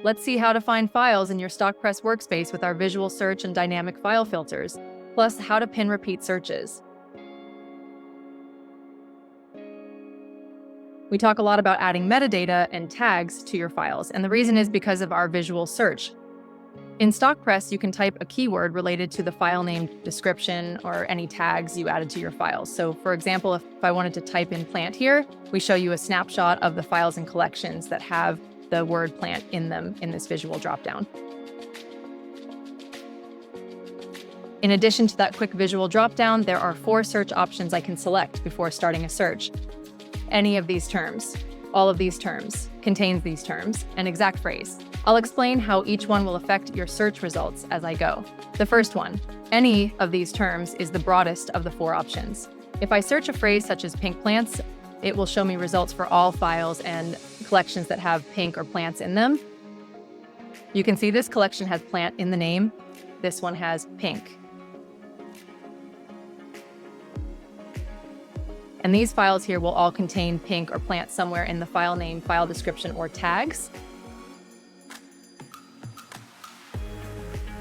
Let's see how to find files in your Stockpress workspace with our visual search and dynamic file filters, plus how to pin repeat searches. We talk a lot about adding metadata and tags to your files, and the reason is because of our visual search. In Stockpress, you can type a keyword related to the file name description or any tags you added to your files. So for example, if I wanted to type in plant here, we show you a snapshot of the files and collections that have the word plant in them in this visual dropdown. In addition to that quick visual dropdown, there are 4 search options I can select before starting a search. Any of these terms, all of these terms, contains these terms, and exact phrase. I'll explain how each one will affect your search results as I go. The first one, any of these terms, is the broadest of the 4 options. If I search a phrase such as pink plants, it will show me results for all files and collections that have pink or plants in them. You can see this collection has plant in the name. This one has pink. And these files here will all contain pink or plant somewhere in the file name, file description, or tags.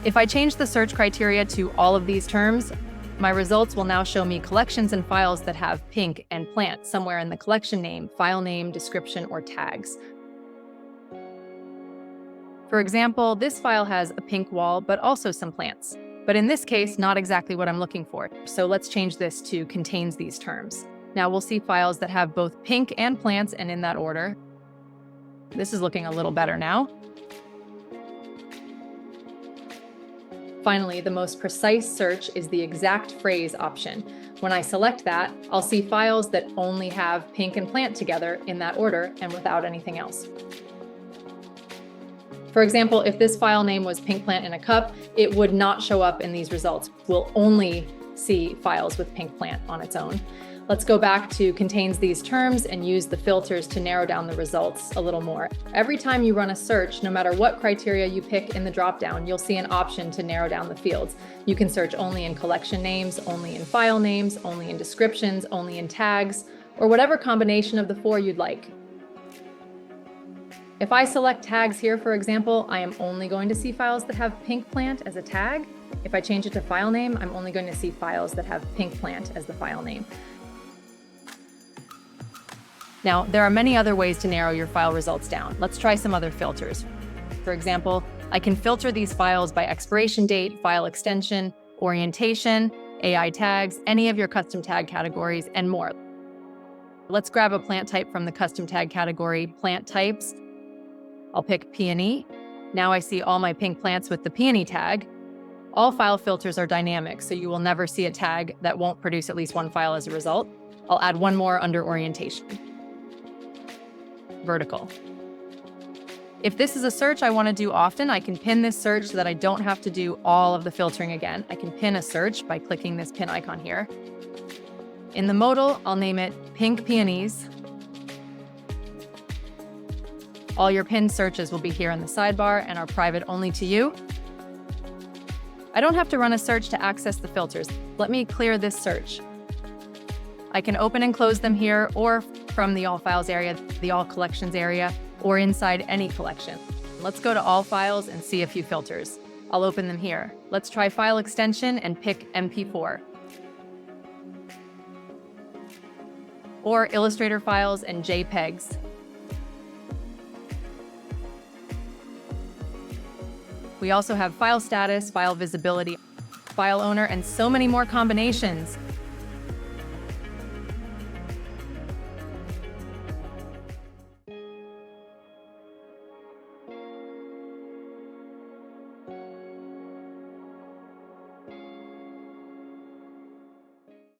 If I change the search criteria to all of these terms, my results will now show me collections and files that have pink and plant somewhere in the collection name, file name, description, or tags. For example, this file has a pink wall, but also some plants. But in this case, not exactly what I'm looking for. So let's change this to contains these terms. Now we'll see files that have both pink and plants and in that order. This is looking a little better now. Finally, the most precise search is the exact phrase option. When I select that, I'll see files that only have pink and plant together in that order and without anything else. For example, if this file name was pink plant in a cup, it would not show up in these results. We'll only see files with pink plant on its own. Let's go back to contains these terms and use the filters to narrow down the results a little more. Every time you run a search, no matter what criteria you pick in the dropdown, you'll see an option to narrow down the fields. You can search only in collection names, only in file names, only in descriptions, only in tags, or whatever combination of the 4 you'd like. If I select tags here, for example, I am only going to see files that have pink plant as a tag. If I change it to file name, I'm only going to see files that have pink plant as the file name. Now, there are many other ways to narrow your file results down. Let's try some other filters. For example, I can filter these files by expiration date, file extension, orientation, AI tags, any of your custom tag categories, and more. Let's grab a plant type from the custom tag category, plant types. I'll pick peony. Now I see all my pink plants with the peony tag. All file filters are dynamic, so you will never see a tag that won't produce at least one file as a result. I'll add one more under orientation. Vertical. If this is a search I want to do often, I can pin this search so that I don't have to do all of the filtering again. I can pin a search by clicking this pin icon here. In the modal, I'll name it Pink Peonies. All your pinned searches will be here in the sidebar and are private only to you. I don't have to run a search to access the filters. Let me clear this search. I can open and close them here, or from the All Files area, the All Collections area, or inside any collection. Let's go to All Files and see a few filters. I'll open them here. Let's try File Extension and pick MP4. Or Illustrator files and JPEGs. We also have File Status, File Visibility, File Owner, and so many more combinations.